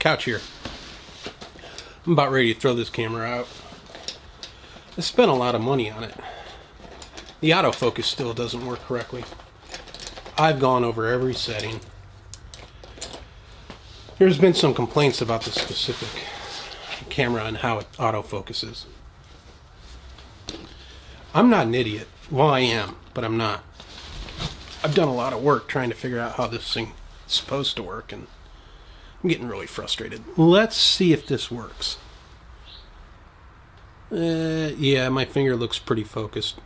Couch here. I'm about ready to throw this camera out. I spent a lot of money on it. The autofocus still doesn't work correctly. I've gone over every setting. There's been some complaints about the specific camera and how it autofocuses. I'm not an idiot. Well, I am, but I'm not. I've done a lot of work trying to figure out how this thing is supposed to work, and I'm getting really frustrated. Let's see if this works. Yeah, my finger looks pretty focused.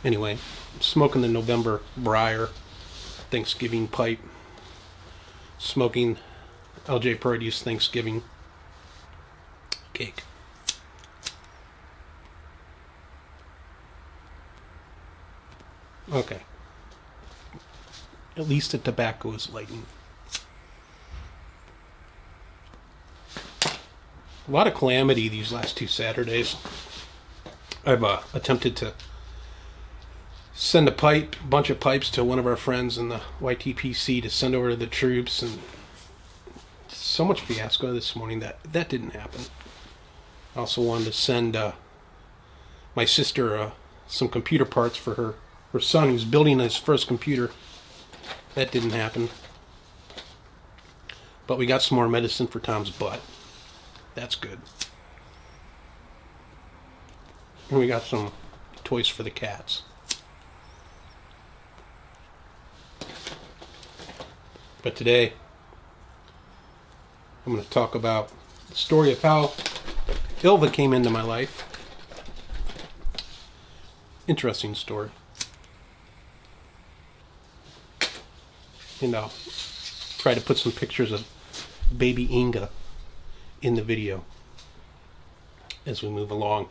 Anyway, I'm smoking the November Briar Thanksgiving pipe. Smoking LJ Produce Thanksgiving cake. Okay. At least the tobacco is lighting. A lot of calamity these last 2 Saturdays. I've attempted to send a bunch of pipes to one of our friends in the YTPC to send over to the troops, and so much fiasco this morning that didn't happen. I also wanted to send my sister some computer parts for her son who's building his first computer. That didn't happen. But we got some more medicine for Tom's butt. That's good. And we got some toys for the cats. But today, I'm going to talk about the story of how Ylva came into my life. Interesting story. And I'll try to put some pictures of baby Inga in the video as we move along.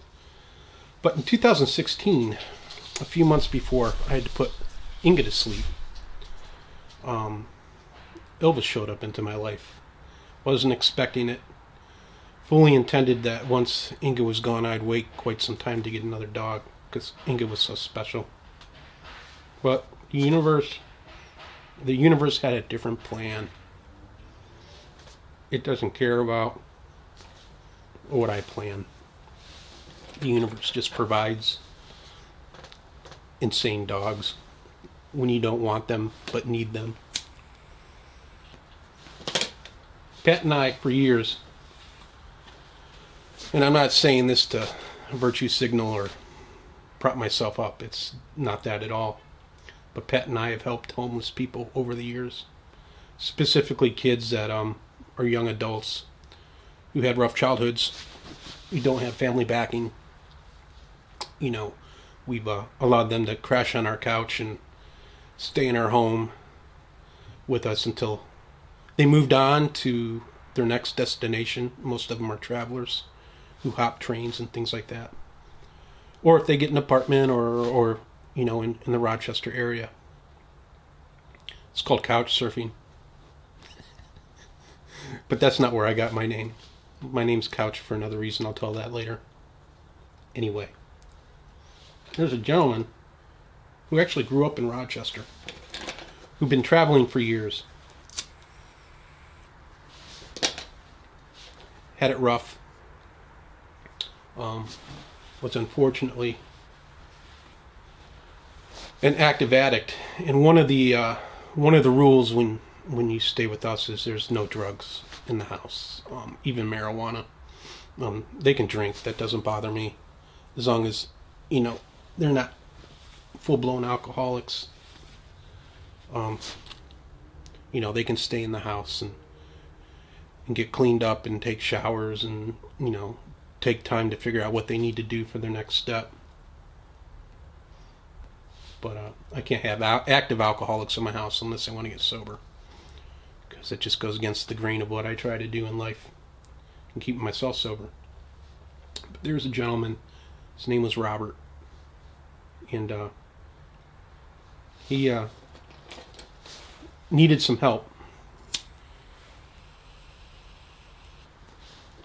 But in 2016, a few months before I had to put Inga to sleep, Ylva showed up into my life. Wasn't expecting it. Fully intended that once Inga was gone, I'd wait quite some time to get another dog, because Inga was so special. But the universe had a different plan. It doesn't care about what I plan. The universe just provides insane dogs when you don't want them but need them. Pat and I, for years, and I'm not saying this to virtue signal or prop myself up, it's not that at all, but Pat and I have helped homeless people over the years, specifically kids that are young adults who had rough childhoods, who don't have family backing. You know, we've allowed them to crash on our couch and stay in our home with us until they moved on to their next destination. Most of them are travelers who hop trains and things like that. Or if they get an apartment or you know, in the Rochester area. It's called couch surfing. But that's not where I got my name. My name's Couch for another reason. I'll tell that later. Anyway, there's a gentleman who actually grew up in Rochester, who'd been traveling for years. Had it rough. Was unfortunately an active addict. And one of the rules when you stay with us is there's no drugs in the house, even marijuana. They can drink. That doesn't bother me, as long as, you know, they're not full-blown alcoholics. You know, they can stay in the house and get cleaned up and take showers and, you know, take time to figure out what they need to do for their next step. But I can't have active alcoholics in my house unless I want to get sober, because it just goes against the grain of what I try to do in life and keep myself sober. But there's a gentleman, his name was Robert, and he needed some help.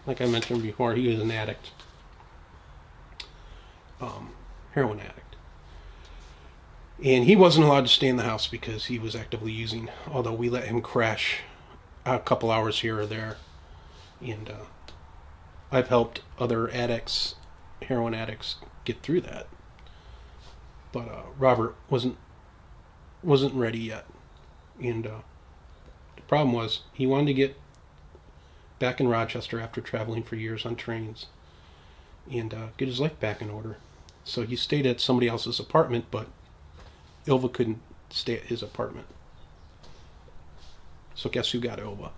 Like I mentioned before, he was an addict, heroin addict. And he wasn't allowed to stay in the house because he was actively using, although we let him crash a couple hours here or there, and I've helped other addicts, heroin addicts, get through that. But Robert wasn't ready yet, and the problem was he wanted to get back in Rochester after traveling for years on trains and get his life back in order. So he stayed at somebody else's apartment, but Ylva couldn't stay at his apartment. So guess who got Ylva?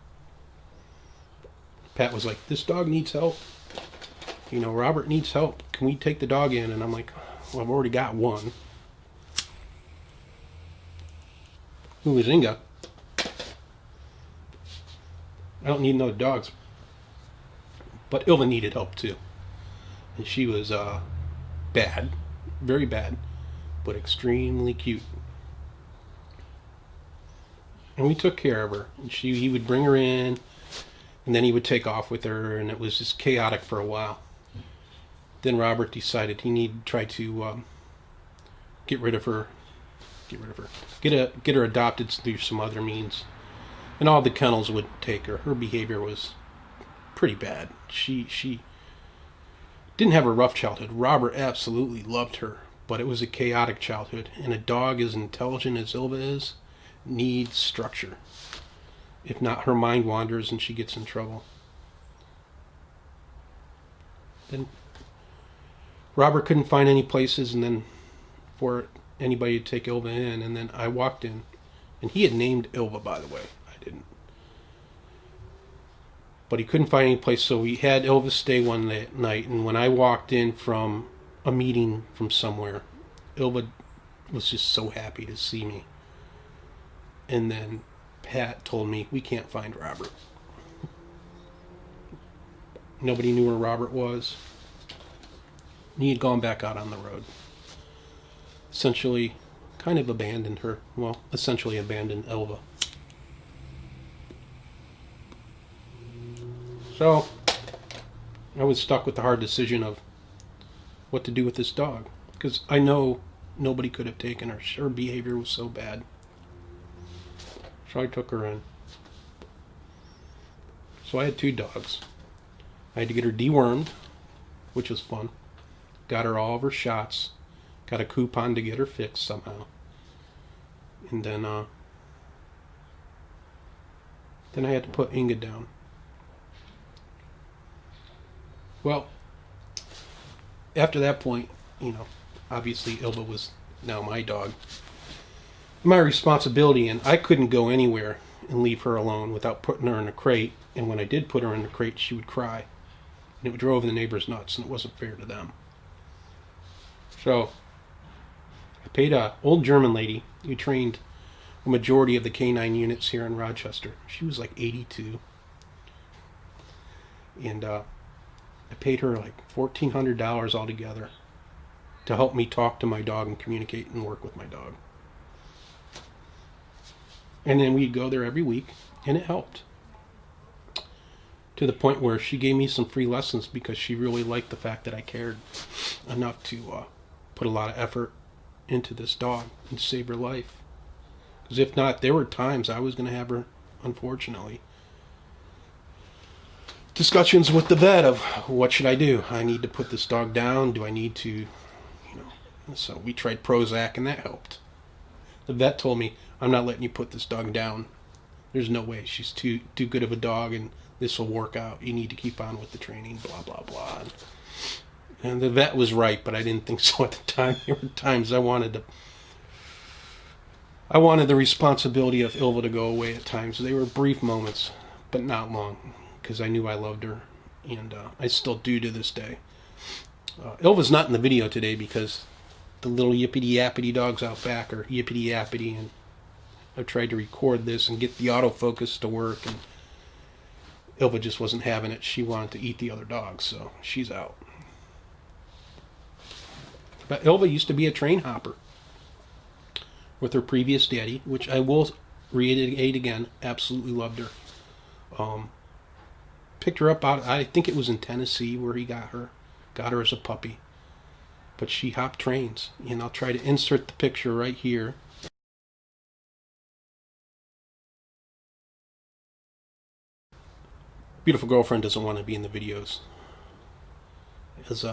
Pat was like, this dog needs help. You know, Robert needs help. Can we take the dog in? And I'm like, well, I've already got one. Who is Inga? I don't need no dogs. But Ylva needed help too. And she was bad, very bad, but extremely cute. And we took care of her. And he would bring her in, and then he would take off with her, and it was just chaotic for a while. Then Robert decided he needed to try to get her adopted through some other means. And all the kennels would take her. Her behavior was pretty bad. She didn't have a rough childhood. Robert absolutely loved her, but it was a chaotic childhood. And a dog as intelligent as Ylva is needs structure. If not, her mind wanders and she gets in trouble. Then Robert couldn't find any places, and then for anybody to take Ylva in, and then I walked in, and he had named Ylva, by the way. I didn't. But he couldn't find any place, so we had Ylva stay one night, and when I walked in from a meeting from somewhere, Ylva was just so happy to see me. And then Pat told me, we can't find Robert. Nobody knew where Robert was. He had gone back out on the road. Essentially, kind of abandoned her. Well, essentially abandoned Ylva. So, I was stuck with the hard decision of what to do with this dog. Because I know nobody could have taken her. Her behavior was so bad. So I took her in. So I had 2 dogs. I had to get her dewormed, which was fun. Got her all of her shots. Got a coupon to get her fixed somehow. And then I had to put Inga down. Well, after that point, you know, obviously Ylva was now my dog. My responsibility, and I couldn't go anywhere and leave her alone without putting her in a crate. And when I did put her in the crate, she would cry. And it drove the neighbors nuts, and it wasn't fair to them. So I paid an old German lady who trained a majority of the canine units here in Rochester. She was like 82. And I paid her like $1,400 altogether to help me talk to my dog and communicate and work with my dog. And then we'd go there every week, and it helped. To the point where she gave me some free lessons because she really liked the fact that I cared enough to put a lot of effort into this dog and save her life. Because if not, there were times I was going to have her, unfortunately, discussions with the vet of what should I do? I need to put this dog down. Do I need to, you know? So we tried Prozac, and that helped. The vet told me, I'm not letting you put this dog down. There's no way. She's too good of a dog, and this will work out. You need to keep on with the training, blah, blah, blah. And the vet was right, but I didn't think so at the time. There were times I wanted the responsibility of Ylva to go away at times. They were brief moments, but not long, because I knew I loved her, and I still do to this day. Ylva's not in the video today because the little Yippy Appity dogs out back are Yippy Appity, and I've tried to record this and get the autofocus to work, and Ylva just wasn't having it. She wanted to eat the other dogs, so she's out. But Ylva used to be a train hopper with her previous daddy, which I will reiterate again, absolutely loved her. Picked her up out, I think it was in Tennessee where he got her as a puppy. But she hopped trains, and I'll try to insert the picture right here. beautiful girlfriend doesn't want to be in the videos. As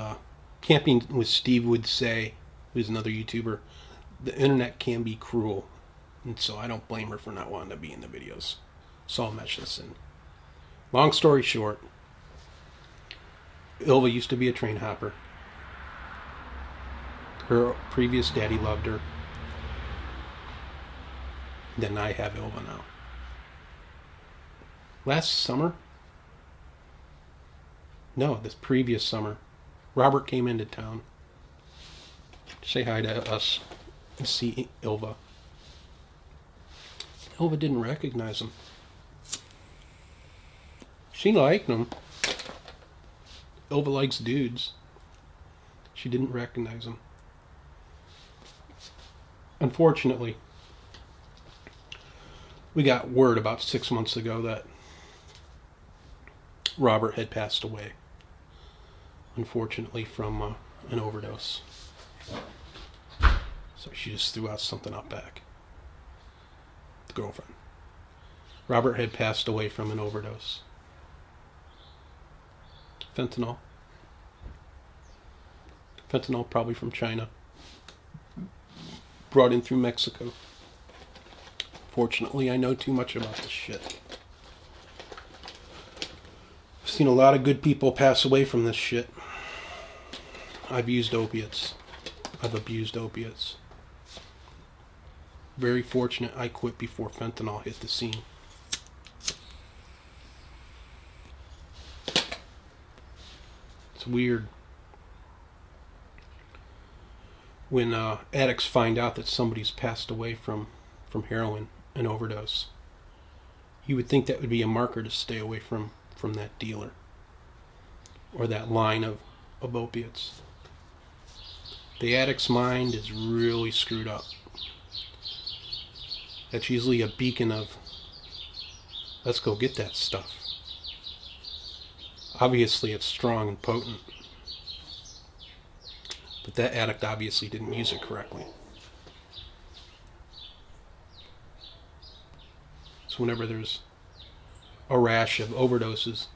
Camping with Steve would say, who's another YouTuber, the internet can be cruel. And so I don't blame her for not wanting to be in the videos. So I'll mesh this in. Long story short, Ylva used to be a train hopper. Her previous daddy loved her. Then I have Ylva now. Last summer? No, this previous summer. Robert came into town to say hi to us and see Ylva. Ylva didn't recognize him. She liked him. Ylva likes dudes. She didn't recognize him. Unfortunately, we got word about 6 months ago that Robert had passed away. Unfortunately, from an overdose. So she just threw out something out back. The girlfriend. Robert had passed away from an overdose. Fentanyl. Fentanyl probably from China. Brought in through Mexico. Fortunately, I know too much about this shit. I've seen a lot of good people pass away from this shit. I've used opiates. I've abused opiates. Very fortunate I quit before fentanyl hit the scene. It's weird. When addicts find out that somebody's passed away from heroin, an overdose, you would think that would be a marker to stay away from that dealer or that line of opiates. The addict's mind is really screwed up. That's usually a beacon of, let's go get that stuff. Obviously it's strong and potent. But that addict obviously didn't use it correctly. So whenever there's a rash of overdoses,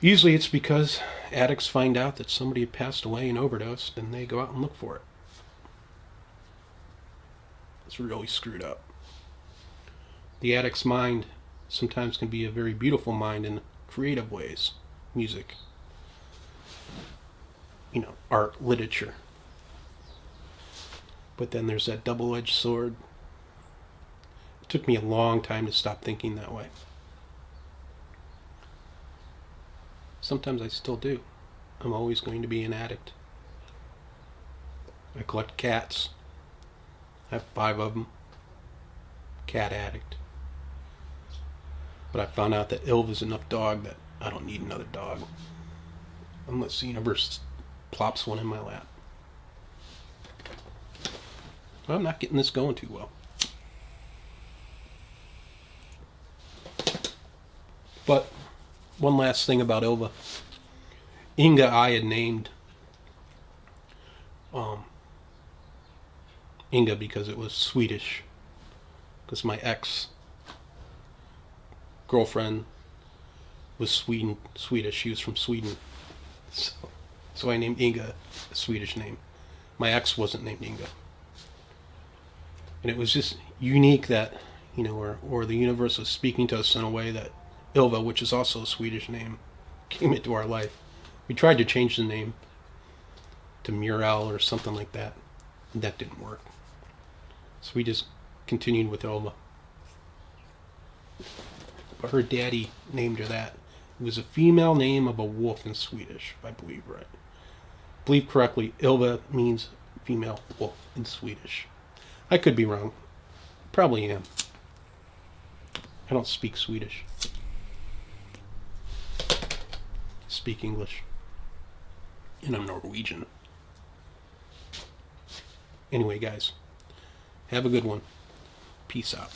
usually it's because addicts find out that somebody had passed away and overdosed, and they go out and look for it. It's really screwed up. The addict's mind sometimes can be a very beautiful mind in creative ways. Music. Art, literature. But then there's that double-edged sword. It took me a long time to stop thinking that way. Sometimes I still do. I'm always going to be an addict. I collect cats. I have 5 of them. Cat addict. But I found out that Ylva's enough dog that I don't need another dog. Unless the universe plops one in my lap. I'm not getting this going too well. But one last thing about Ylva. Inga I had named Inga because it was Swedish. Because my ex-girlfriend was Swedish. She was from Sweden. So I named Inga a Swedish name. My ex wasn't named Inga. And it was just unique that, or the universe was speaking to us in a way that Ylva, which is also a Swedish name, came into our life. We tried to change the name to Muriel or something like that. And that didn't work. So we just continued with Ylva. But her daddy named her that. It was a female name of a wolf in Swedish, if I believe right. Believe correctly, Ylva means female wolf in Swedish. I could be wrong. Probably am. I don't speak Swedish. I speak English. And I'm Norwegian. Anyway, guys, have a good one. Peace out.